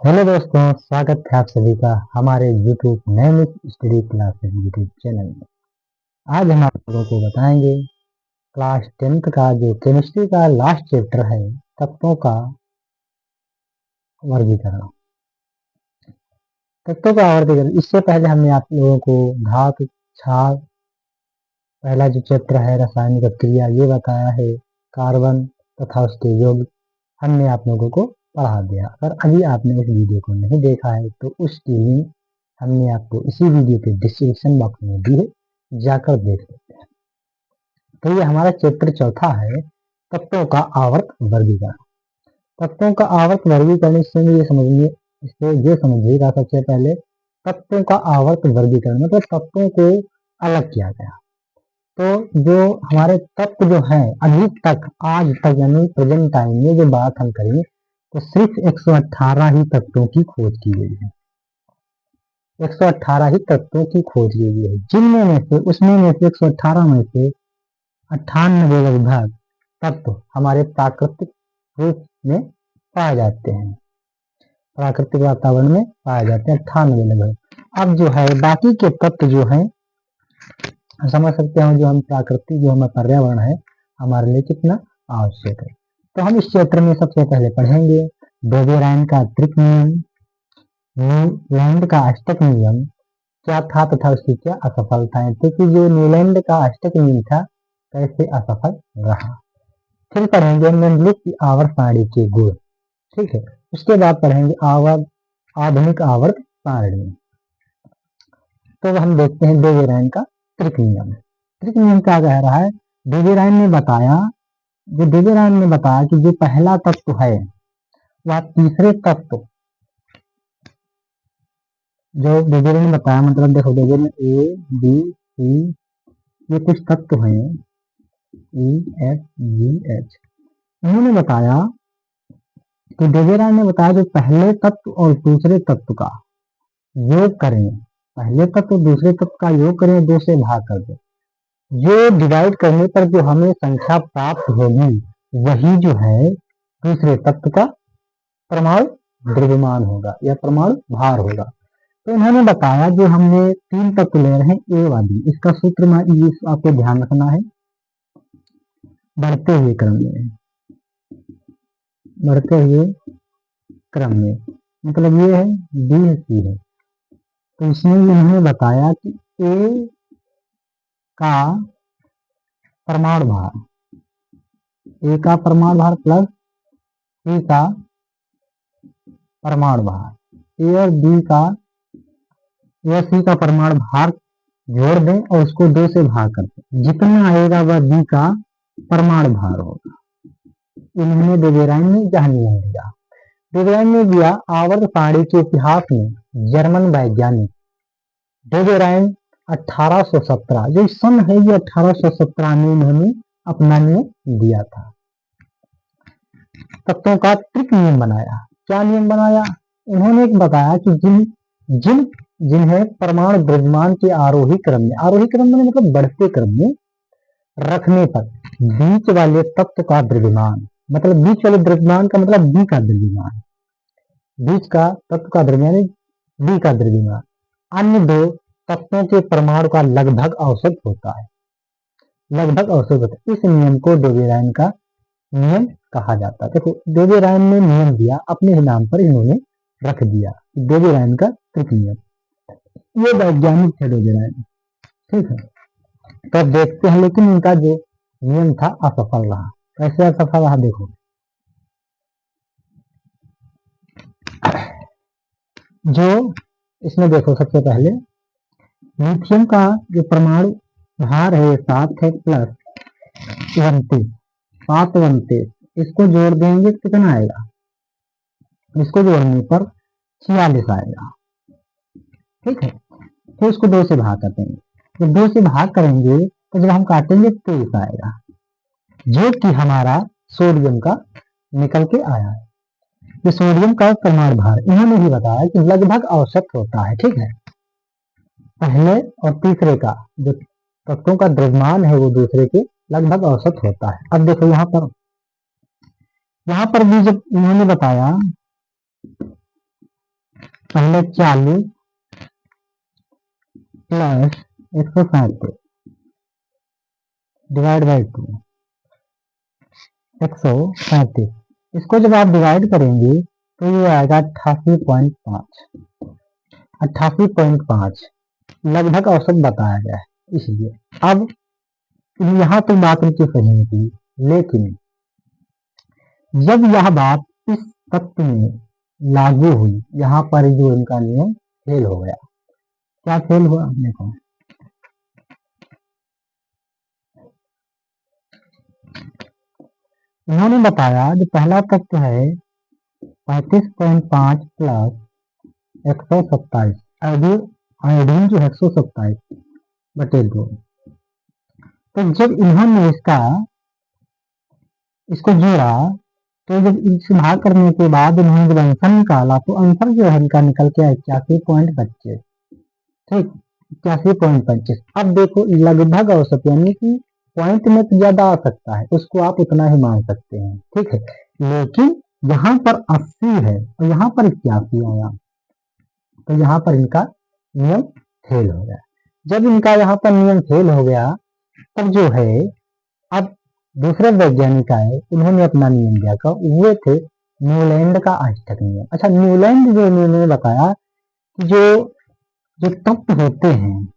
Hello दोस्तों, स्वागत है आप सभी का हमारे YouTube Naimik study classes YouTube channel में। आज हम आप लोगों को बताएंगे क्लास 10th का जो केमिस्ट्री का लास्ट चैप्टर है, तत्वों का वर्गीकरण। तत्वों का वर्गीकरण, इससे पहले हमने आप लोगों को धातु, क्षार, पहला जो चैप्टर है रासायनिक अभिक्रिया, ये बताया है। कार्बन तथा उसके यौगिक हमने आप लोगों को पढ़ा दिया। अगर अभी आपने इस वीडियो को नहीं देखा है तो उसकी लिंक हमने आपको इसी वीडियो के डिस्क्रिप्शन बॉक्स में दी है, जाकर देख सकते हैं। तो ये हमारा चैप्टर चौथा है, तत्वों का आवर्त वर्गीकरण। तत्वों का आवर्त वर्गीकरण, इससे ये समझिएगा। सबसे पहले तत्वों का आवर्त वर्गीकरण मतलब तत्वों को अलग किया गया। तो जो हमारे तत्व जो हैं अभी तक, आज तक यानी प्रेजेंट टाइम में जो बात हम करें तो सिर्फ 118 ही तत्वों की खोज की गई है। 118 ही तत्वों की खोज की गई है, जिनमें में से 118 में से 98 लगभग तत्व हमारे प्राकृतिक रूप में पाए जाते हैं, प्राकृतिक वातावरण में पाए जाते हैं 98 लगभग। अब जो है बाकी के तत्व जो हैं, समझ सकते हैं जो हम प्राकृतिक, जो हमारा पर्यावरण है हमारे लिए कितना आवश्यक है। तो हम इस क्षेत्र में सबसे पहले पढ़ेंगे बेबेराइन का त्रिक नियम, न्यूलैंड का अष्टक नियम क्या था तथा उसकी क्या असफलताएं थी, कि जो न्यूलैंड का अष्टक नियम था कैसे असफल रहा। फिर पढ़ेंगे मेंडलीव की आवर्त सारणी के गुण, ठीक है। उसके बाद पढ़ेंगे आधुनिक आवर्त सारणी। तो हम देखते हैं बेबेराइन का त्रिक नियम। त्रिक नियम क्या कह रहा है? बेबेराइन ने बताया कि जो पहला तत्व है वह तीसरे तत्व, जो बेबेराइन ने बताया, मतलब देखो बेबेराइन ए बी सी ये कुछ तत्व हैं, ई एफ जी एच, उन्होंने बताया कि बेबेराइन ने बताया जो पहले तत्व और दूसरे तत्व का योग करें, पहले तत्व दूसरे तत्व का योग करें, 2 से भाग कर दें, जो डिवाइड करने पर जो हमें संख्या प्राप्त होगी वही जो है दूसरे तत्व का परमाणु द्रव्यमान होगा या परमाणु भार होगा। तो उन्होंने बताया जो हमने 3 तत्व ले रहे हैं ए व बी, इसका सूत्र में आपको ध्यान रखना है, बढ़ते हुए क्रम में मतलब ये है बी है सी है। तो इसमें उन्होंने बताया कि ए का परमाणु भार, ए का परमाणु भार प्लस सी का परमाणु भार, ए और बी का या सी का परमाणु भार जोड़ दें और उसको 2 से भाग कर दें, जितना आएगा वह बी का परमाणु भार होगा। इन्होंने बेबेराइन ने यह नियम दिया। बेबेराइन ने दिया आवर्त सारणी के इतिहास में जर्मन वैज्ञानिक बेबेराइन 1817, जो सन है ये 1817 में इन्होंने अपना नियम दिया था। तत्वों का त्रिक नियम बनाया। क्या नियम बनाया? उन्होंने एक बताया कि जिन्हें परमाणु द्रव्यमान के आरोही क्रम में मतलब बढ़ते क्रम में रखने पर बीच वाले तत्व का द्रव्यमान, मतलब बीच वाले द्रव्यमान का मतलब बी का द्रव्यमान, बीच का तत्व का द्रव्यमान बी का द्रव्यमान अन्य 2 तत्वों के परमाणु का लगभग औसत होता है, इस नियम को बेबेराइन का नियम कहा जाता है। देखो बेबेराइन ने नियम दिया, अपने नाम पर इन्होंने रख दिया बेबेराइन का त्रिक नियम। ये वैज्ञानिक थे बेबेराइन, ठीक है। तो अब देखते हैं, लेकिन इनका जो नियम था असफल रहा। कैसे असफल रहा देखो, जो इसमें देखो सबसे पहले लिथियम का जो परमाणु भार है 7 है प्लस 29, इसको जोड़ देंगे तो कितना आएगा? इसको जोड़ने पर 46 आएगा, ठीक है। तो इसको 2 से भाग कर देंगे, जब 2 से भाग करेंगे तो जब हम काटेंगे 23 आएगा, जो कि हमारा सोडियम का निकल के आया है। ये सोडियम का परमाणु भार इन्होंने भी बताया कि लगभग औसत होता है, ठीक है। पहले और तीसरे का जो तत्वों का द्रव्यमान है वो दूसरे के लगभग औसत होता है। अब देखो यहाँ पर भी जब इन्होंने बताया पहले 40 प्लस 137 डिवाइड बाई 2 135। इसको जब आप डिवाइड करेंगे तो ये आएगा 88.5 लगभग औसत बताया गया है। इसलिए अब यहाँ तो बात रुकी सही निकली, लेकिन जब यह बात इस तत्व में लागू हुई, यहाँ पर जो इनका नियम फेल हो गया। क्या फेल हुआ? देखो उन्होंने बताया जो पहला तत्व है 35.5 प्लस 127 आयोडीन जो 127 बटे 2। तो जब इन्होंने इसको जोड़ा तो जब इस भाग करने के बाद इन्होंने जब आंसर निकाला तो आंसर जो है इनका निकल के 81.25। ठीक, 81.25। अब देखो लगभग औसत यानी कि पॉइंट में तो ज्यादा आ सकता है, उसको आप उतना ही मान सकते हैं। ठीक है, लेकिन यहाँ पर 80 है और यहाँ पर 81 आया, तो यहाँ पर इनका नियम फेल हो गया। जब इनका यहाँ पर नियम फेल हो गया तब जो है अब दूसरे वैज्ञानिक आए, उन्होंने अपना नियम दिया था, वो थे न्यूलैंड का अष्टक नियम। अच्छा, न्यूलैंड जो उन्होंने बताया कि जो तत्व होते हैं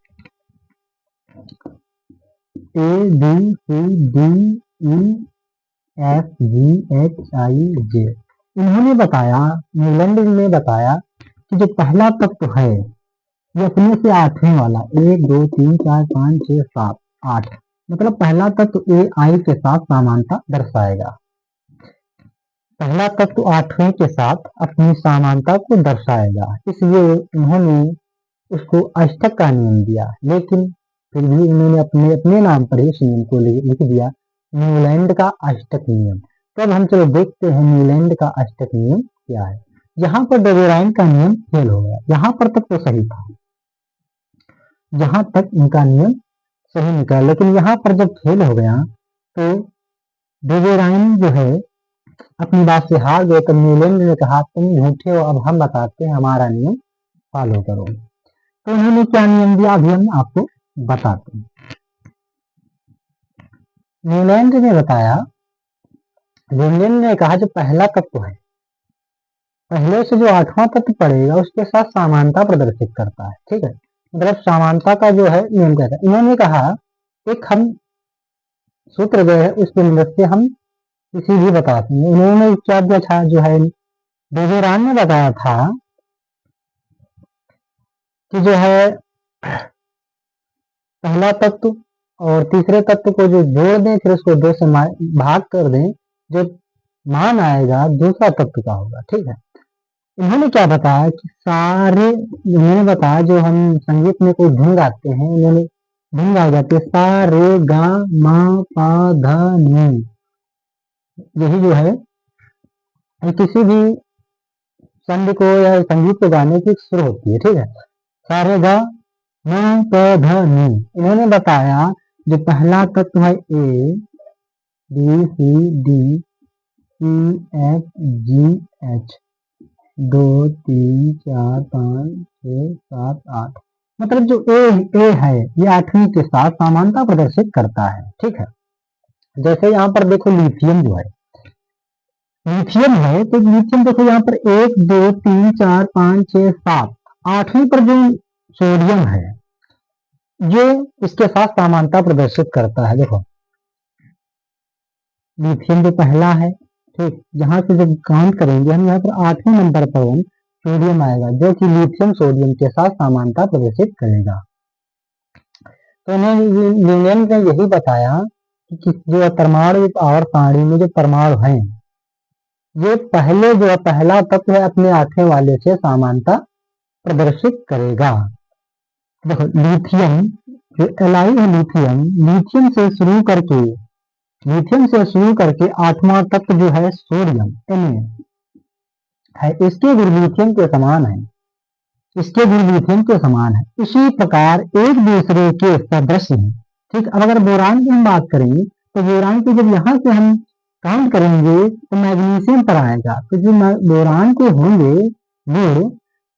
A B C D E F G H I J, इन्होंने बताया, न्यूलैंड ने बताया कि जो पहला तत्व है ये अपने से 8वें वाला 1 2 3 4 5 6 7 8, मतलब पहला तत्व ए आई के साथ समानता दर्शाएगा। पहला तत्व 8वें के साथ अपनी समानता को दर्शाएगा, इसलिए उन्होंने उसको अष्टक का नियम दिया। लेकिन फिर भी उन्होंने अपने अपने नाम पर इस नियम को लिख दिया न्यूलैंड का अष्टक नियम। तो अब हम चलो देखते हैं न्यूलैंड का अष्टक नियम क्या है। यहाँ पर डेवेराइन का नियम फेल हो गया, यहाँ पर तक तो सही था, जहां तक इनका नियम सही निकला, लेकिन यहाँ पर जब फेल हो गया तो डेवेराइन जो है अपनी बात से हार गए। तो न्यूलैंड ने कहा तुम झूठे हो, अब हम बताते हैं, हमारा नियम फॉलो करो। तो उन्होंने क्या नियम दिया अभी हम आपको बताते हैं। न्यूलैंड ने बताया, न्यूलैंड ने कहा जो पहला तत्व है पहले से जो 8वां तत्व पड़ेगा उसके साथ समानता प्रदर्शित करता है। ठीक है, मतलब समानता का जो है नियम कहता है। इन्होंने कहा एक हम सूत्र जो है उसकी मदद से हम किसी भी बताते हैं। उन्होंने क्या दिया था, जो है डेवेराइन ने बताया था कि जो है पहला तत्व और तीसरे तत्व को जो जोड़ दें फिर उसको 2 से भाग कर दें, जो मान आएगा दूसरा तत्व का होगा। ठीक है, इन्होंने क्या बताया कि सारे, इन्होंने बताया जो हम संगीत में कोई धुन गाते हैं, उन्होंने धुन गाई जाती है सा रे गा मा पा धा नी, यही जो है किसी भी छंद को या संगीत को गाने की सुर होती है। ठीक है, सा रे गा मा पा धा नी। इन्होंने बताया जो पहला तत्व है A B C D E F G H 2 3 4 5 6 7 8, मतलब जो ए है ये 8वीं के साथ समानता प्रदर्शित करता है। ठीक है, जैसे यहाँ पर देखो लिथियम जो है, लिथियम है तो लिथियम देखो यहाँ पर 1 2 3 4 5 6 7 8वीं पर जो सोडियम है ये इसके साथ समानता प्रदर्शित करता है। देखो लिथियम जो पहला है, ठीक, यहाँ से जब काउंट करेंगे हम यहाँ पर 8वें नंबर पर सोडियम आएगा जो कि लिथियम सोडियम के साथ समानता प्रदर्शित करेगा। तो न्यूलैंड ने यही बताया कि जो परमाणु और सारणी में जो परमाणु हैं ये पहले जो है पहला तत्व है अपने 8वें वाले से समानता प्रदर्शित करेगा। देखो लिथियम जो एलाई है, लिथियम से शुरू करके 8वां तत्व जो है सोडियम है, इसके गुण लिथियम के समान है, इसी प्रकार एक दूसरे के सदृश हैं। ठीक, अब अगर बोरान की हम बात करें तो बोरान की जब यहाँ से हम काउंट करेंगे तो मैग्नीशियम पर आएगा, तो जो बोरान के होंगे वो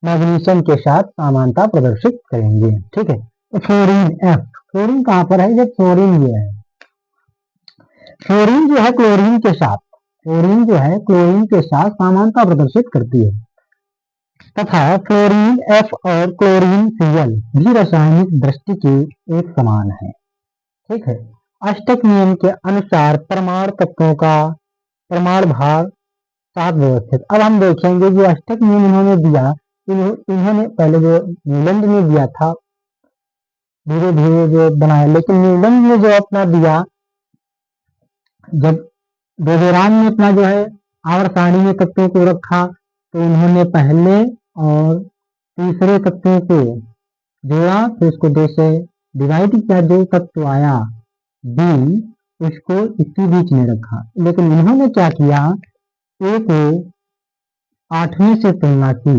मैग्नीशियम के साथ समानता प्रदर्शित करेंगे। ठीक है, तो फ्लोरीन एफ, फ्लोरीन कहां पर है? जब फ्लोरीन ये है, फ्लोरीन जो है क्लोरीन के साथ, फ्लोरीन जो है क्लोरीन के साथ समानता प्रदर्शित करती है तथा फ्लोरीन एफ और क्लोरीन Cl भी रासायनिक दृष्टि के एक समान है। ठीक है, अष्टक नियम के अनुसार परमाणु तत्वों का परमाणु भार सात व्यवस्थित। अब हम देखेंगे जो अष्टक नियम इन्होंने दिया, इन्होंने पहले जो न्यूलैंड ने दिया था, धीरे धीरे जो बनाया, लेकिन न्यूलैंड ने जो अपना दिया, जब बेबेराम ने अपना जो है आवर्त सारणी में तत्वों को रखा, तो उन्होंने पहले और तीसरे तत्वों को जोड़ा, फिर उसको दो से डिवाइड किया, जो तत्व आया डी उसको इसी बीच में रखा। लेकिन इन्होंने क्या किया, ए को आठवें से तुलना की,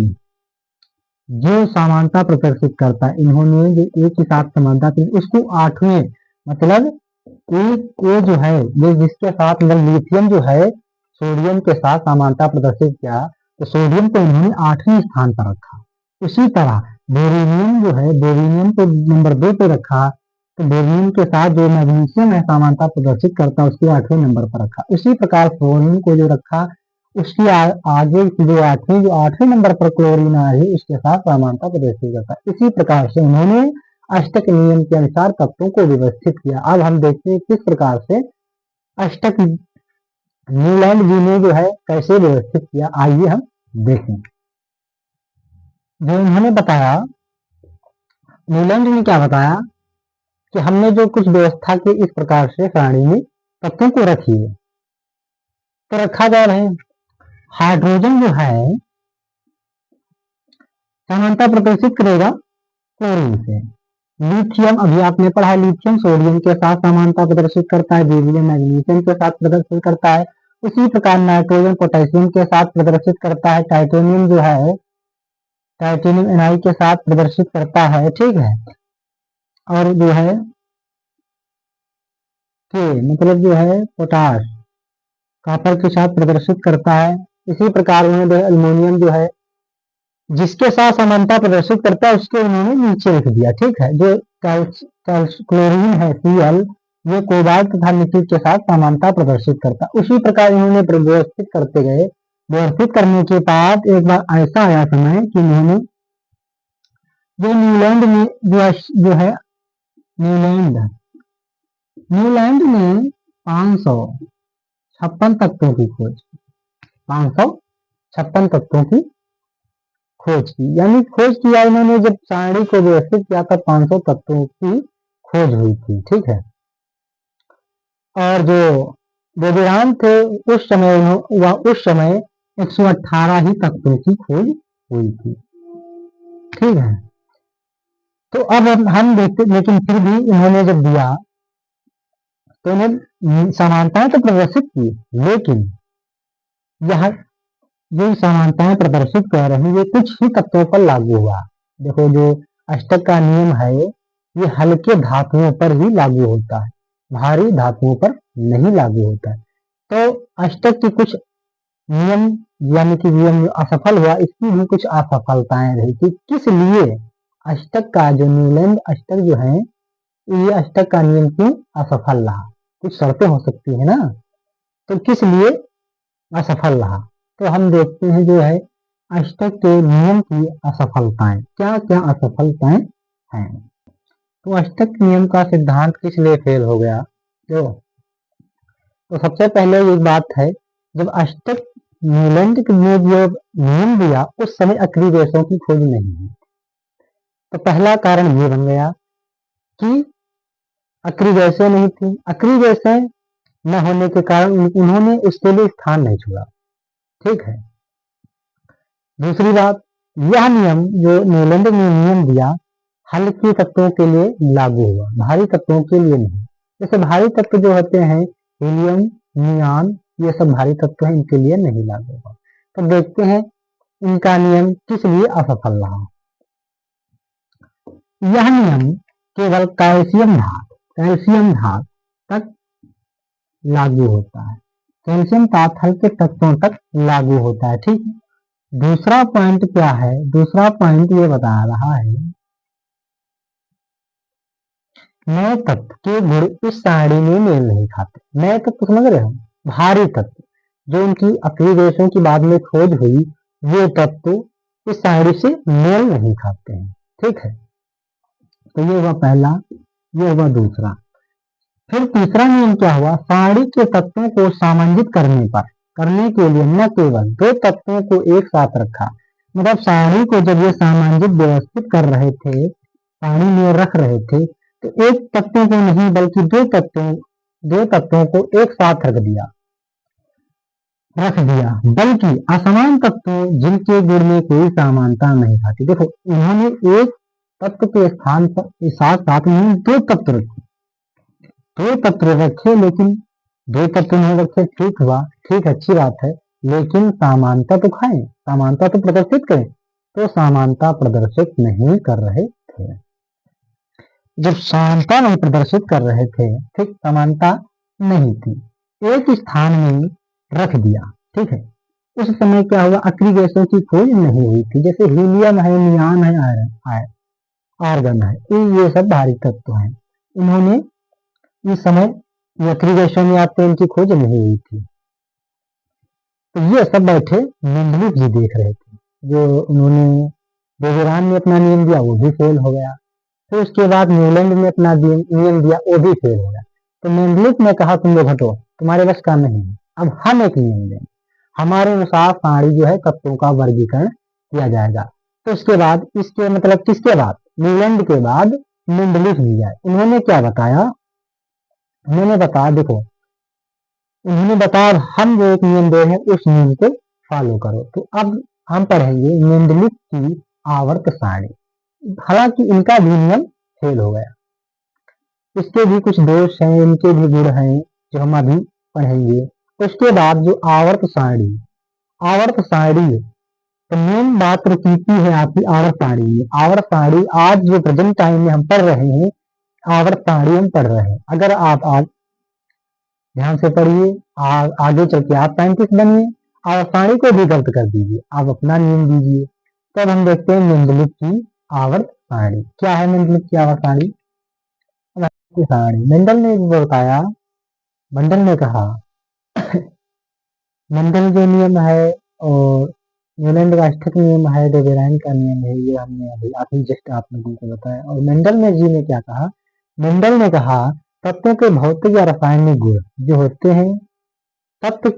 जो समानता प्रदर्शित करता है, इन्होंने जो ए के साथ समानता की उसको आठवें, मतलब ए जो है ये जिसके साथ मतलब लिथियम जो है सोडियम के साथ समानता प्रदर्शित किया, तो सोडियम को इन्होंने आठवें स्थान पर रखा। उसी तरह बोरोनियम जो है, बोरोनियम को नंबर 2 पे रखा, तो बोरोनियम के साथ जो मैग्नीशियम है समानता प्रदर्शित करता है, उसको 8वें नंबर पर रखा। उसी प्रकार फ्लोरीन को जो रखा, उसकी आगे की जो 8वें नंबर पर क्लोरीन आ रही, उसके साथ समानता प्रदर्शित करता है। इसी प्रकार से उन्होंने अष्टक नियम के अनुसार तत्वों को व्यवस्थित किया। अब हम देखते हैं किस प्रकार से अष्टक न्यूलैंड जी ने जो है कैसे व्यवस्थित किया, आइए हम देखें। जो इन्होंने बताया, न्यूलैंड ने क्या बताया कि हमने जो कुछ व्यवस्था की इस प्रकार से सारणी में तत्वों को रखिए, तो रखा जा रहे हाइड्रोजन जो है समानता प्रदर्शित करेगा क्लोरीन से। लिथियम अभी आपने पढ़ा है, लिथियम सोडियम के साथ समानता प्रदर्शित करता है, बेरिलियम मैग्नीशियम के साथ प्रदर्शित करता है। उसी प्रकार नाइट्रोजन पोटेशियम के साथ प्रदर्शित करता है, टाइटेनियम जो है टाइटेनियम Ni के साथ प्रदर्शित करता है। ठीक है, और जो है के मतलब जो है पोटाश कॉपर के साथ प्रदर्शित करता है। इसी प्रकार उन्होंने अल्युमिनियम जो है जिसके साथ समानता प्रदर्शित करता है, उसके उन्होंने नीचे लिख दिया। ठीक है, जो क्लोरीन है Cl, ये कोबाल्ट तथा निकिल के साथ समानता प्रदर्शित करता है। उसी प्रकार इन्होंने व्यवस्थित करते गए। व्यवस्थित करने के बाद एक बार ऐसा आया समय कि इन्होंने जो न्यूलैंड में जो है न्यूलैंड ने 556 तत्वों की खोज, 556 तत्वों की खोज की, यानी खोज किया इन्होंने। जब सारणी को व्यवस्थित किया था 500 तत्वों की खोज हुई थी। ठीक है, और जो बेबेराम थे उस समय 118 ही तत्वों की खोज हुई थी। ठीक है, तो अब हम देखते, लेकिन फिर भी इन्होंने जब दिया तो इन्हें समानताएं तो प्रदर्शित की, लेकिन यह जो समानताएं प्रदर्शित कर रही ये कुछ ही तत्वों पर लागू हुआ। देखो, जो अष्टक का नियम है ये हल्के धातुओं पर ही लागू होता है, भारी धातुओं पर नहीं लागू होता है। तो अष्टक की कुछ नियम, यानी कि नियम असफल हुआ, इसकी भी कुछ असफलताएं रही थी। किस लिए अष्टक का जो न्यूलैंड अष्टक जो है, ये अष्टक का नियम क्यों असफल रहा? कुछ शर्तें हो सकती है ना, तो किस लिए असफल रहा? तो हम देखते हैं जो है अष्टक के नियम की असफलताएं, क्या क्या असफलताएं हैं। तो अष्टक नियम का सिद्धांत किस लिए फेल हो गया? तो सबसे पहले एक बात है, जब अष्टक न्यूलैंड ने जो नियम दिया उस समय अक्रिय गैसों की खोज नहीं हुई। तो पहला कारण ये बन गया कि अक्रिय गैसें नहीं थी। अक्रिय गैसें न होने के कारण उन्होंने उसके लिए स्थान नहीं छोड़ा। ठीक है, दूसरी बात, यह नियम जो न्यूलैंड ने नियम दिया हल्के तत्वों के लिए लागू हुआ, भारी तत्वों के लिए नहीं। जैसे भारी तत्व जो होते हैं हीलियम, नियॉन, ये सब भारी तत्व हैं, इनके लिए नहीं लागू हुआ। तो देखते हैं इनका नियम किस लिए असफल रहा। यह नियम केवल कैल्शियम धात तक लागू होता है। कैल्शियम धात हल्के तत्वों तक लागू होता है। ठीक है, दूसरा पॉइंट क्या है, दूसरा पॉइंट ये बता रहा है नए तत्व के गुण इस सारणी में मेल नहीं खाते। नए तत्व समझ रहे हो, भारी तत्व जो उनकी अपनी की बाद में खोज हुई, वो तत्व इस सारणी से मेल नहीं खाते हैं। ठीक है, तो ये हुआ पहला, ये हुआ दूसरा। फिर तीसरा नियम क्या हुआ, सारणी के तत्वों को सामंजित करने के लिए न केवल दो तत्वों को एक साथ रखा, मतलब सारणी को जब ये सामंजित व्यवस्थित कर रहे थे, सारणी में रख रहे थे, तो एक तत्वों को नहीं बल्कि दो तत्वों को एक साथ रख दिया, बल्कि असमान तत्वों जिनके गुण में कोई समानता नहीं आती। देखो, उन्होंने एक तत्व के स्थान पर साथ साथ में दो तत्व रखे, दो तत्व रखे, लेकिन दो तत्व नहीं रखे, ठीक हुआ, ठीक, अच्छी बात है, लेकिन समानता तो खाएं, समानता तो प्रदर्शित करें, तो समानता प्रदर्शित नहीं कर रहे थे। जब समानता नहीं प्रदर्शित कर रहे थे, ठीक, समानता नहीं थी, एक स्थान में रख दिया, ठीक है। उस समय क्या हुआ, अक्रिय गैसों की खोज नहीं हुई थी, जैसे हीलियम है, नियान है, आर्गन है, ये सब भारी तत्व हैं। इन्होंने इस समय अक्रिय गैसों में आते इनकी खोज नहीं हुई थी। तो ये सब बैठे मेंडलीव जी देख रहे थे, जो उन्होंने बेबीरान ने अपना नियम दिया वो भी फेल हो गया, फिर उसके बाद न्यूलैंड ने अपना नियम दिया वो भी फेल हो गया। तो मेंडलीव ने कहा तुम लोग हटो, तुम्हारे बस का नहीं है, अब हम एक नियम दें, हमारे अनुसार सारणी जो है तत्वों का वर्गीकरण किया जाएगा। तो उसके बाद इसके मतलब किसके बाद, न्यूलैंड के बाद मेंडलीव जी आए। उन्होंने क्या बताया, उन्होंने बताया, देखो उन्होंने बताया हम जो एक नियम दे रहे हैं उस नियम को फॉलो करो। तो अब हम पढ़ेंगे मेंडलीव की आवर्त सारणी। हालांकि इनका भी नियम फेल हो गया, इसके भी कुछ दोष हैं, इनके भी गुण हैं जो हम अभी पढ़ेंगे। उसके बाद जो आवर्त सारणी, आवर्त सारणी तो मेन बात रुकी है आपकी आवर्त सारणी में। आवर्त सारणी आज जो प्रेजेंट टाइम में हम पढ़ रहे हैं, आवर्त सारणी हम पढ़ रहे हैं। अगर आप आज ध्यान से पढ़िए, आगे चल के आप साइंटिस्ट बनिए, आवर्त सारणी को भी गलत कर दीजिए, आप अपना नियम दीजिए। तब हम देखते हैं मेंडलीव की आवर्त सारणी क्या है। मेंडलीव की आवर्त सारणी, मेंडल ने बताया, मंडल ने कहा मंडल जो नियम है और न्यूलैंड का स्थित नियम है, डेवेराइन का नियम है, ये हमने अभी जस्ट आप लोगों को बताया। और मेंडल ने जी ने क्या कहा, मेंडल ने कहा तत्वों के भौतिक या रासायनिक गुण जो होते हैं तत्व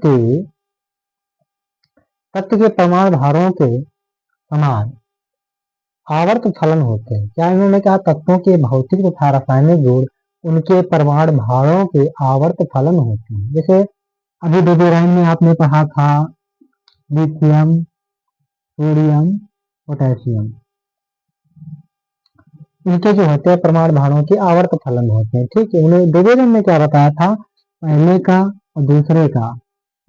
के परमाणु भारों के समान आवर्त फलन होते हैं। क्या इन्होंने कहा, तत्वों के भौतिक तथा रासायनिक गुण उनके परमाणु भारों के आवर्त फलन होते हैं। जैसे अभी डेवेराइन में आपने पढ़ा था लिथियम, सोडियम, पोटेशियम, इनके जो होते हैं परमाणु भारों के आवर्त फलन होते हैं। ठीक है, उन्हें डेवेराइन ने क्या बताया था, पहले का और दूसरे का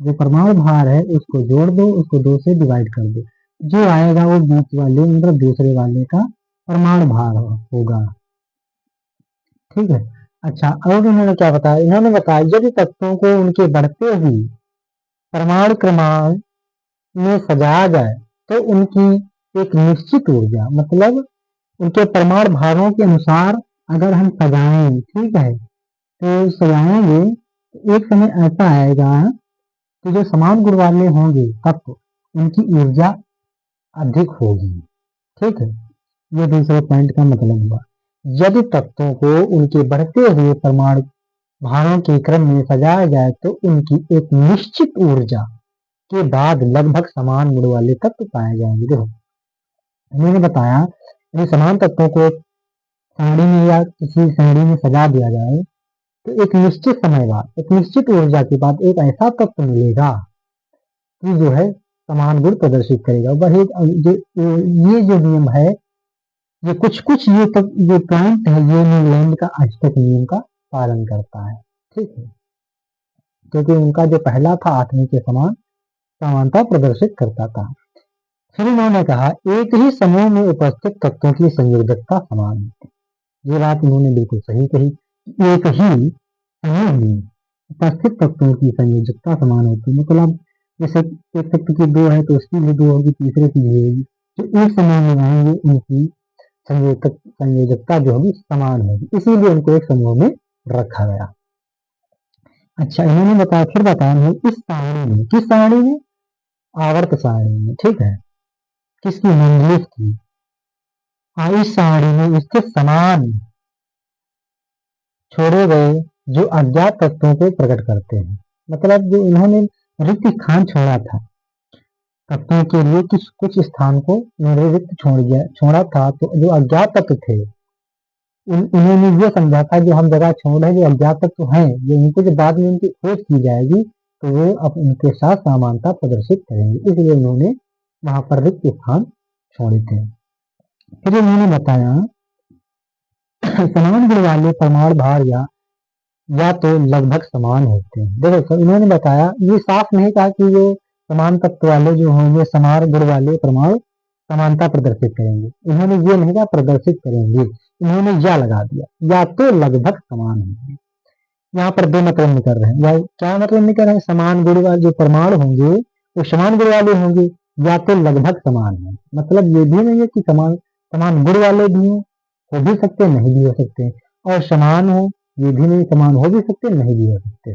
जो परमाणु भार है उसको जोड़ दो, उसको 2 से डिवाइड कर दो, जो आएगा वो बीच वाले मतलब दूसरे वाले का परमाणु भार होगा। ठीक है, अच्छा, और इन्होंने क्या बताया, इन्होंने बताया यदि तत्वों को उनके बढ़ते हुए परमाणु क्रमांक में सजाया जाए तो उनकी एक निश्चित ऊर्जा, मतलब उनके परमाणु भारों के अनुसार अगर हम सजाएं, ठीक है, तो सजाएंगे तो एक समय ऐसा आएगा कि जो समान गुण वाले होंगे तत्व उनकी ऊर्जा अधिक होगी। ठीक है, ये दूसरे पॉइंट का मतलब हुआ, यदि तत्वों को उनके बढ़ते हुए परमाणु भारों के क्रम में सजाया जाए तो उनकी एक निश्चित ऊर्जा के बाद लगभग समान गुण वाले तत्व पाए जाएंगे। देखो मैंने बताया, यदि समान तत्वों को सारणी में या किसी सारणी में सजा दिया जाए तो एक निश्चित समय बाद, एक निश्चित ऊर्जा के बाद एक ऐसा तत्व मिलेगा कि जो है समान गुण प्रदर्शित करेगा। वही ये जो नियम है, ये कुछ ये तक जो प्लांट है ये न्यूलैंड का आज तक नियम का पालन करता है। ठीक है, क्योंकि उनका जो पहला था आत्मी के समान समानता प्रदर्शित करता था। फिर उन्होंने कहा एक ही समूह में उपस्थित तत्वों की संयोजकता समान होती है। ये बात उन्होंने बिल्कुल सही कही, एक ही समूह में उपस्थित तत्वों की संयोजकता समान होती है। मतलब जैसे एक तत्व की दो है तो उसकी भी दो होगी, तीसरे की भी होगी। जो एक समूह में आएंगे उनकी संयोजकता जो होगी समान होगी, इसीलिए उनको एक समूह में रखा गया। अच्छा, इन्होंने बताया, फिर बताया इस सारणी में, किस सारणी में? आवर्त सारणी में, ठीक है। किसकी? मेंडलीव की। इस सारणी में इसके समान छोड़े गए जो अज्ञात तत्वों को प्रकट करते हैं। मतलब जो इन्होंने रिक्त स्थान छोड़ा था तत्वों के लिए, कुछ स्थान को इन्होंने रिक्त छोड़ा था, तो जो अज्ञात तत्व थे उन्होंने ये समझा था जो हम जगह छोड़ रहे हैं, जो अज्ञात तत्व हैं, जो इनको जो बाद में उनकी खोज की जाएगी तो वो अब उनके साथ समानता प्रदर्शित करेंगे, इसलिए उन्होंने वहां पर रिक्त स्थान छोड़े थे। फिर उन्होंने बताया समान गुण वाले परमाणु भार या तो लगभग समान होते हैं। देखो सर, इन्होंने बताया, ये साफ नहीं कहा कि जो समान तत्व वाले जो होंगे, समान गुण वाले परमाणु समानता प्रदर्शित करेंगे। इन्होंने ये नहीं कहा प्रदर्शित करेंगे, इन्होंने या लगा दिया, या तो लगभग समान होंगे। यहाँ पर दो मतलब निकल रहे हैं, या क्या मतलब निकल रहे हैं? समान गुण वाले जो परमाणु होंगे वो समान गुण वाले होंगे, या तो लगभग समान है। मतलब ये भी नहीं है कि समान समान गुण वाले भी हो भी सकते, नहीं भी हो सकते, और समान हो ये भी नहीं, समान हो भी सकते, नहीं भी हो सकते।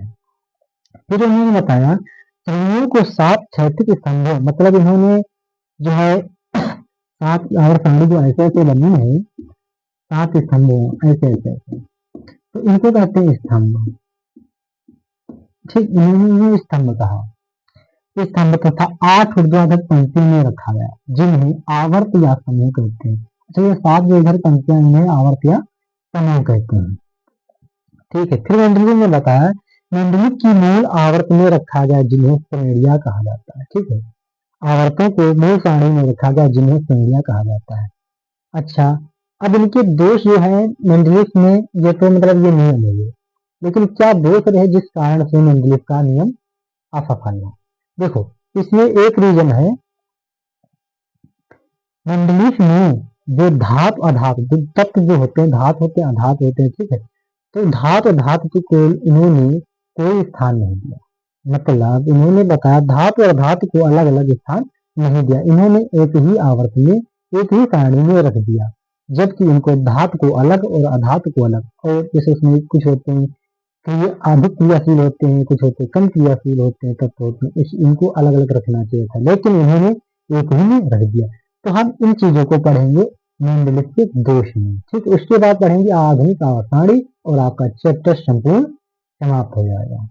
फिर उन्होंने बताया श्रेणियों को 7 क्षैतिज स्तंभों, मतलब इन्होंने जो है 7 आवर्त सारणी जो ऐसे ऐसे बनी है, 7 स्तंभों ऐसे ऐसे, तो इनको कहते हैं स्तंभ। ठीक, इन्होंने स्तंभ कहा। स्तंभ तथा 8 ऊर्ध्वाधर पंक्ति में रखा गया जिन्हें आवर्त या समूह कहते हैं। अच्छा, ये 7 जो इधर पंक्तियां इन्हें आवर्त या समूह कहते हैं। ठीक है, फिर मंडली ने बताया मंडली की मूल आवर्त में रखा गया जिन्हें श्रेणियां कहा जाता है। ठीक है, आवर्तों को मूल सारणी में रखा गया जिन्हें श्रेणियां कहा जाता है। अच्छा, अब इनके दोष जो है मंडलिक में, ये तो मतलब ये नियम है ये, लेकिन क्या दोष रहे जिस कारण से मंडलिक का नियम असफल है? देखो, इसमें एक रीजन है, मंडलिक में जो धातु अधातु जो तत्व जो होते हैं, धातु होते हैं अधातु होते हैं, ठीक है, तो धातु धातु को इन्होंने कोई स्थान नहीं दिया। मतलब इन्होंने बताया धातु और धातु को अलग अलग स्थान नहीं दिया, इन्होंने एक ही आवर्त में, एक ही सारणी में रख दिया, जबकि इनको धातु को अलग और अधातु को अलग, और जैसे उसमें कुछ होते हैं कि ये अधिक क्रियाशील होते हैं, कुछ होते हैं कम क्रियाशील होते हैं, तत्व होते हैं, इनको अलग अलग रखना चाहिए था, लेकिन इन्होंने एक ही में रख दिया। तो हम इन चीजों को पढ़ेंगे मेंडलिक के दोष में। ठीक, उसके बाद पढ़ेंगे आधुनिक आवर्त सारणी और आपका चैप्टर संपूर्ण समाप्त हो जाएगा।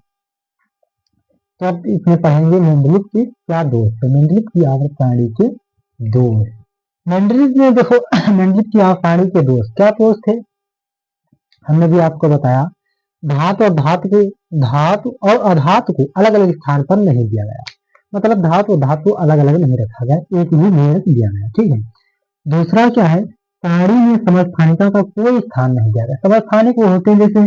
तो अब इसमें पढ़ेंगे मेंडलिक के क्या दोष है, मेंडलिक की आवर्त सारणी के दोष। मेंडलिक में देखो मेंडलिक की आवर्त सारणी के दोष क्या दोष थे? हमने भी आपको बताया धातु और धातु और अधातु को अलग अलग स्थान पर नहीं दिया गया, मतलब धातु और धातु अलग अलग नहीं रखा गया, एक ही में रख दिया गया। ठीक है, दूसरा क्या है, सारणी में समस्थानिका का कोई स्थान नहीं दिया गया। समस्थानिक वो होते हैं जैसे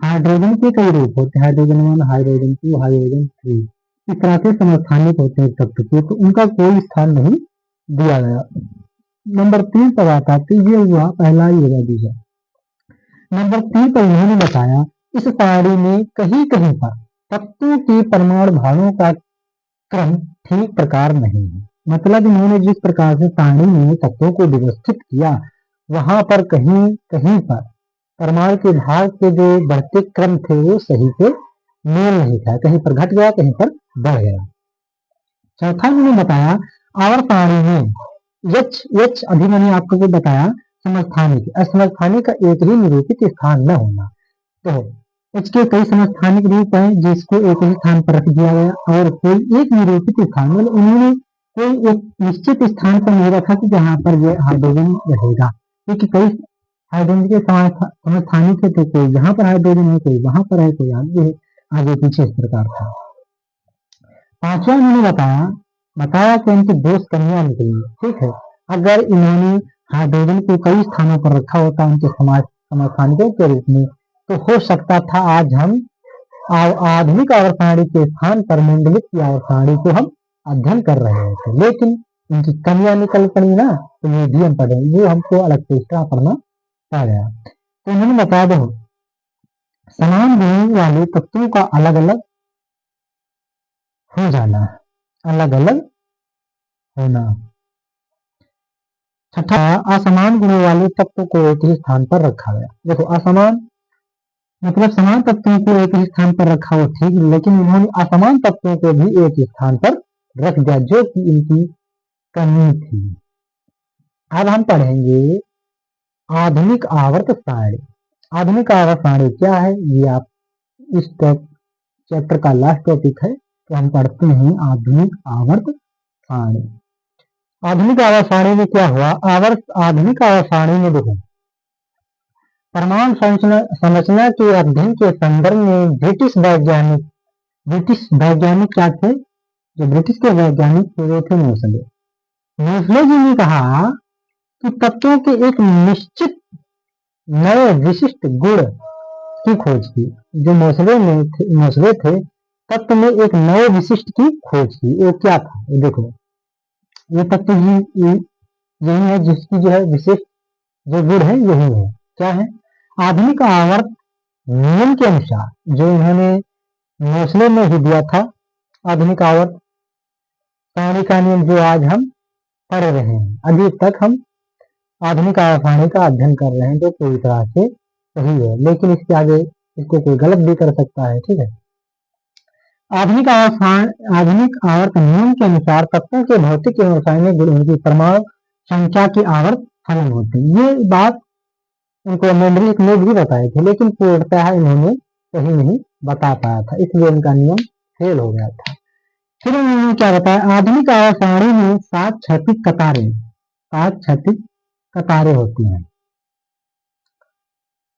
हाइड्रोजन के कई रूप होते हैं, हाइड्रोजन 1, हाइड्रोजन 2, हाइड्रोजन 3, इस तरह से समस्थानिक होते हैं तत्व के, तो उनका कोई स्थान नहीं दिया गया। नंबर 3 पर आता है, तो ये हुआ पहला, ही होगा दूसरा। नंबर 3 पर इन्होंने बताया इस सारणी में कहीं कहीं पर तत्वों के परमाणु भारों का क्रम ठीक प्रकार नहीं है। मतलब इन्होंने जिस प्रकार से सारणी में तत्वों को व्यवस्थित किया, वहां पर कहीं कहीं पर परमाणु के भार के जो बढ़ते क्रम थे वो सही से मेल नहीं था, कहीं पर घट गया, कहीं पर बढ़ गया। चौथा इन्होंने बताया आवर्त सारणी में यच अभी मैंने आपको बताया समस्थानिक, असमस्थानिक का एक ही निरूपित स्थान न होना। तो इसके कई समस्थानिक रूप हैं जिसको एक ही स्थान पर रख दिया गया, और कोई एक निरूपित स्थान, मतलब उन्होंने कोई एक निश्चित स्थान पर नहीं रखा कि जहां पर ये हाइड्रोजन रहेगा, क्योंकि कई हाइड्रोजन के समस्थानिक है, तो कोई यहाँ पर हाइड्रोजन है, कोई वहां पर है, कोई आगे है, आगे पीछे इस प्रकार था। पांचवा इन्होंने बताया कि इनकी दोष कमियां निकली। ठीक है, अगर इन्होंने हाइड्रोजन को कई स्थानों पर रखा होता उनके समस्थानिकों के रूप में, तो हो सकता था आज हम आधुनिक आवर्त सारणी के स्थान पर मेंडलिक की आवर्त सारणी को हम अध्ययन कर रहे होते, लेकिन इनकी कमियां निकल पड़ी ना, तो ये भी हम पढ़ेंगे, वो हमको अलग से एक्स्ट्रा पढ़ना पड़ गया। तो इन्होंने बता दो समान गुणों वाले तत्वों का अलग अलग हो जाना, अलग अलग होना। छठा, असमान गुणों वाले तत्वों को एक ही स्थान पर रखा गया। देखो असमान मतलब समान तत्वों को एक ही स्थान पर रखा हो ठीक, लेकिन उन्होंने असमान तत्वों को भी एक ही स्थान पर रख दिया जो कि इनकी कमी थी। अब हम पढ़ेंगे आधुनिक आवर्त सारणी। आधुनिक आवर्त सारणी क्या है, ये आप इस चैप्टर का लास्ट टॉपिक है, तो हम पढ़ते हैं आधुनिक आवर्त सारणी। आधुनिक आवर्त सारणी में क्या हुआ, आधुनिक आवर्त सारणी में देखो परमाणु संरचना के अध्ययन के संदर्भ में ब्रिटिश वैज्ञानिक क्या थे, जो ब्रिटिश के वैज्ञानिक थे वो थे मोसले। मोसले जी ने कहा कि तत्वों के एक निश्चित नए विशिष्ट गुण की खोज की। जो मोसले थे तत्व में एक नए विशिष्ट की खोज की। वो क्या था, ये देखो ये तत्व यही है जिसकी जो है विशिष्ट जो गुण है यही है। क्या है, आधुनिक आवर्त नियम के अनुसार, जो इन्होंने मोसले में ही दिया था आधुनिक आवर्त सारणी का नियम, जो आज हम पढ़ रहे हैं। अभी तक हम आधुनिक आवर्त सारणी का अध्ययन कर रहे हैं जो पूरी तरह से सही है, लेकिन इसके आगे इसको कोई गलत भी कर सकता है। ठीक है, आधुनिक आवर्त नियम के अनुसार तत्वों के भौतिक एवं रासायनिक गुणों की परमाणु संख्या की आवर्त फलन होती है। ये बात उनको मेमोरी में भी बताए थे, लेकिन पूर्णतः इन्होंने सही नहीं बता पाया था, इसलिए उनका नियम फेल हो गया था। फिर उन्होंने क्या बताया, आधुनिक आवर्त सारणी में 7 क्षैतिज कतारें होती हैं,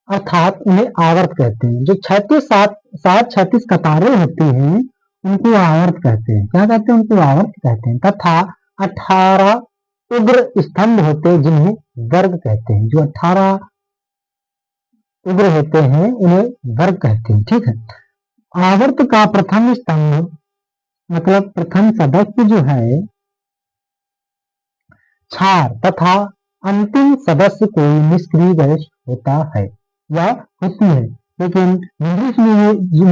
अर्थात उन्हें आवर्त कहते हैं। जो सात क्षैतिज कतारें होती हैं उनको आवर्त कहते हैं। क्या कहते हैं, उनको आवर्त कहते हैं। तथा 18 उग्र स्तंभ होते हैं जिन्हें वर्ग कहते हैं। जो 18 उग्र होते हैं उन्हें वर्ग कहते हैं। ठीक है, आवर्त का प्रथम स्तंभ मतलब प्रथम सदस्य जो है क्षार तथा अंतिम सदस्य कोई निष्क्रिय गैस होता है या होती है। लेकिन मुंडरिस जी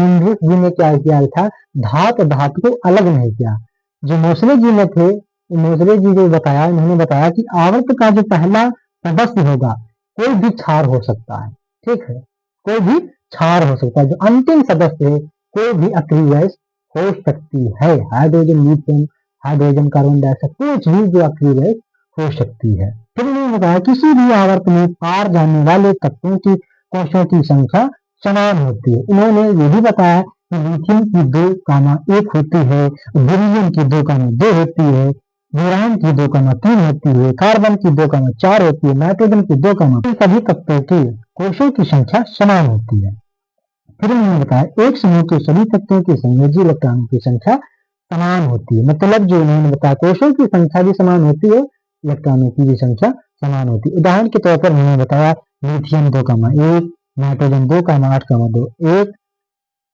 ने क्या किया था, धातु को अलग नहीं किया। जो मोसले जी ने थे, मोसले जी जो बताया, इन्होंने बताया कि आवर्त का जो पहला सदस्य होगा कोई भी क्षार हो सकता है। ठीक है, कोई भी क्षार हो सकता है। जो अंतिम सदस्य है कोई भी अक्रिय गैस हो सकती है, hydrogen, methane, hydrogen, carbon dioxide, कुछ भी जो अक्रिय गैस हो सकती है। फिर उन्होंने बताया किसी भी आवर्त में पार जाने वाले तत्वों की कोशों की संख्या समान होती है। इन्होंने ये भी बताया कि लिथियम की 2,1 होती है, बेरिलियम की 2,2 होती है, बोरान की 2,3 होती है, कार्बन की 2,4 होती है, नाइट्रोजन की 2,2। सभी तत्वों की कोशों की संख्या समान होती है। फिर उन्होंने बताया एक समूह के सभी तत्वों के संयोजी इलेक्ट्रॉनों की संख्या समान होती है। मतलब जो उन्होंने बताया कोशों की संख्या भी समान होती है, इलेक्ट्रॉनों की भी संख्या समान होती है। उदाहरण के तौर पर उन्होंने बताया लिथियम 2,1, नाइट्रोजन 2,8,2, एक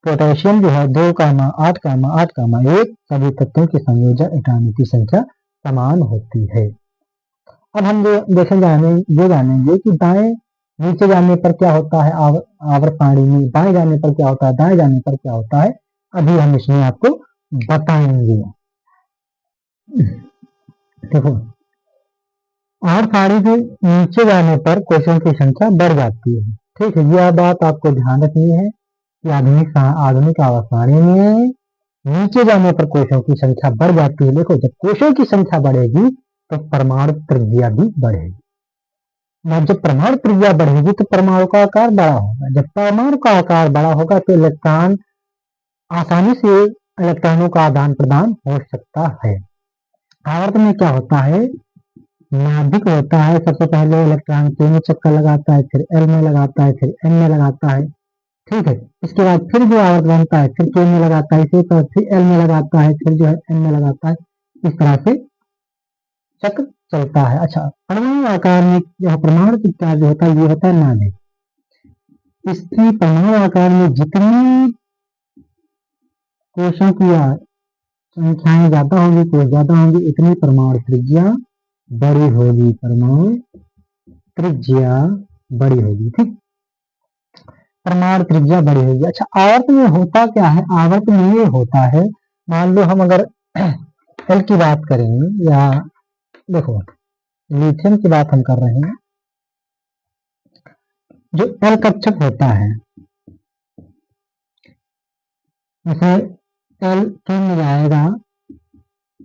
पोटेशियम जो है 2,8,8,1, सभी तत्वों के संयोजन इलेक्ट्रॉनों की संख्या समान होती है। अब हम जो जानेंगे कि दाएं नीचे जाने पर क्या होता है आवर्त सारणी में, बाएं जाने पर क्या होता है, दाएं जाने पर क्या होता है, अभी हम इसमें आपको बताएंगे। देखो आवर्त सारणी के नीचे जाने पर कोशों की संख्या बढ़ जाती है। ठीक है, यह बात आपको ध्यान रखनी है कि आधुनिक आवर्त सारणी में नीचे जाने पर कोशों की संख्या बढ़ जाती है। देखो जब कोशों की संख्या बढ़ेगी तो परमाणु त्रिज्या भी बढ़ेगी। जब परमाणु त्रिज्या बढ़ेगी तो परमाणु का आकार बड़ा होगा। जब परमाणु का आकार बड़ा होगा तो इलेक्ट्रॉन आसानी से इलेक्ट्रॉनों का आदान प्रदान हो सकता है। आवर्त में क्या होता है, नाभिक होता है। सबसे पहले इलेक्ट्रॉन K में चक्कर लगाता है, फिर L में लगाता है, फिर N में लगाता है। ठीक है, इसके बाद फिर जो आवर्त बनता है फिर K में लगाता है, इसी तरह फिर L में लगाता है, फिर जो है N में लगाता है। इस तरह से चक्र चलता है। अच्छा, परमाणु आकार में यह परमाणु की क्या जो होता है, ये होता है नाभिक। इसकी परमाणु आकार में जितनी कोशों की संख्याएं ज्यादा होंगी, कोश ज्यादा होंगी, इतनी परमाणु त्रिज्या बड़ी होगी। परमाणु त्रिज्या बड़ी होगी। ठीक, परमाणु त्रिज्या बड़ी होगी। अच्छा, आवर्त में होता क्या है, आवर्त में ये होता है, मान लो हम अगर एल की बात करेंगे, या देखो लिथियम की बात हम कर रहे हैं, जो एल कक्षक होता है, जैसे एल के में जाएगा,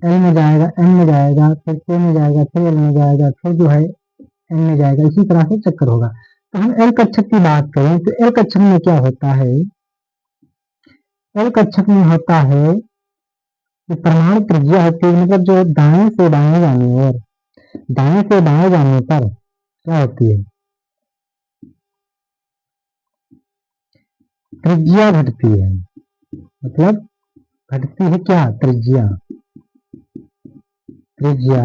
एल में जाएगा, एन में जाएगा, फिर के में जाएगा, फिर एल में जाएगा, फिर जो है एन में जाएगा, इसी तरह से चक्कर होगा। तो हम एल कक्षक की बात करें तो एल कक्षक में क्या होता है, एल कक्षक में होता है कि परमाणु त्रिज्या होती है, मतलब जो दाएं से बाएं जाने और दाएं से बाएं जाने पर क्या होती है, त्रिज्या घटती है, मतलब घटती है क्या, त्रिज्या, त्रिज्या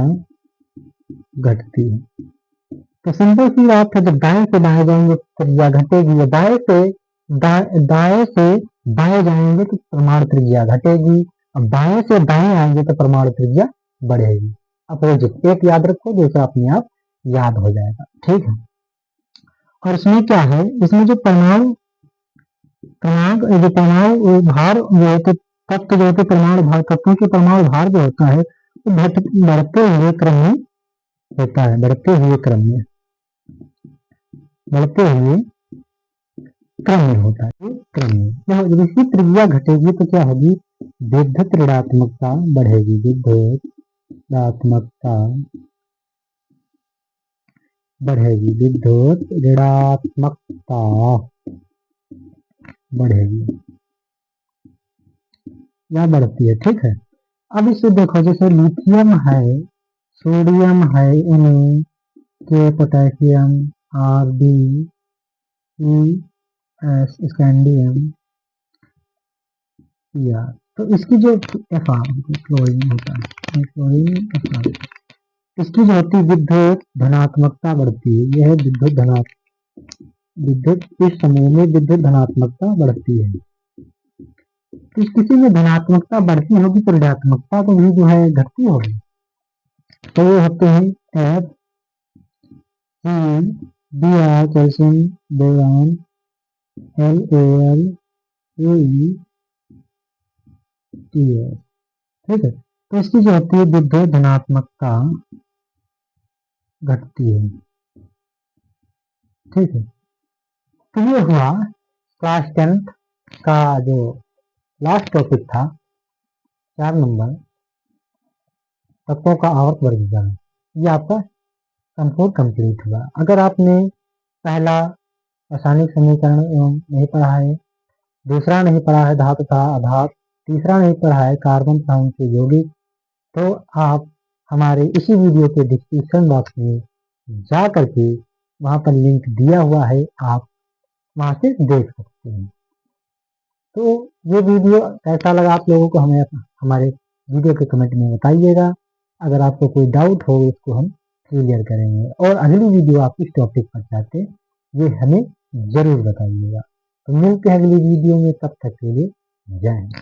घटती है। तो सिंपल सी बात है, जब दाएं से बाएं जाएंगे तो त्रिज्या घटेगी, और दाएं से बाएं जाएंगे तो परमाणु त्रिज्या घटेगी, और बाएं से दाएं आएंगे तो परमाणु त्रिज्या बढ़ेगी। अपोजिट, एक याद रखो, दूसरा अपने आप याद हो जाएगा, ठीक है। और इसमें क्या है, इसमें जो परमाणु भार जो होते, तत्व जो होते परमाणु भार, तत्वों के परमाणु भार जो होता है वो बढ़ते हुए क्रम में होता है, बढ़ते हुए क्रम में होता है, क्रम में। जब इसकी त्रिज्या घटेगी तो क्या होगी, विद्युत ऋणात्मकता बढ़ेगी, विद्युत ऋणात्मकता बढ़ेगी, विद्युत ऋणात्मकता बढ़ेगी या बढ़ती है, ठीक है। अब इसे देखो, जैसे लिथियम है, सोडियम है, Na, के पोटेशियम, Rb, Es, स्कैंडियम, या तो इसकी जो क्लोरीन होता है, क्लोरीन, इसकी जो होती है विद्युत धनात्मकता बढ़ती है, यह विद्युत इस समूह में विद्युत धनात्मकता बढ़ती है। किसी में धनात्मकता बढ़ती होगी तो ऋणात्मकता तो भी जो है घटती होगी। तो ये होते हैं F, Br, calcium boron, LAl, Ae, TS, ठीक है। तो इसकी जो होती है विद्युत धनात्मकता घटती है, ठीक है। तो ये हुआ क्लास 10 का जो लास्ट टॉपिक था, 4 नंबर, तत्वों का आवर्त वर्गीकरण, ये आपका संपूर्ण कंप्लीट हुआ। अगर आपने पहला रासायनिक समीकरण नहीं पढ़ा है, दूसरा नहीं पढ़ा है धातु तथा आधात, तीसरा नहीं पढ़ा है कार्बन तथा उनके यौगिक, तो आप हमारे इसी वीडियो के डिस्क्रिप्शन बॉक्स में जा करके वहाँ पर लिंक दिया हुआ है, आप वहाँ से देख सकते हैं। तो ये वीडियो कैसा लगा आप लोगों को, हमें हमारे वीडियो के कमेंट में बताइएगा। अगर आपको कोई डाउट हो इसको हम क्लियर करेंगे, और अगली वीडियो आप किस टॉपिक पर चाहते हैं ये हमें जरूर बताइएगा। तो मिलते हैं अगली वीडियो में, तब तक के लिए जय हिंद।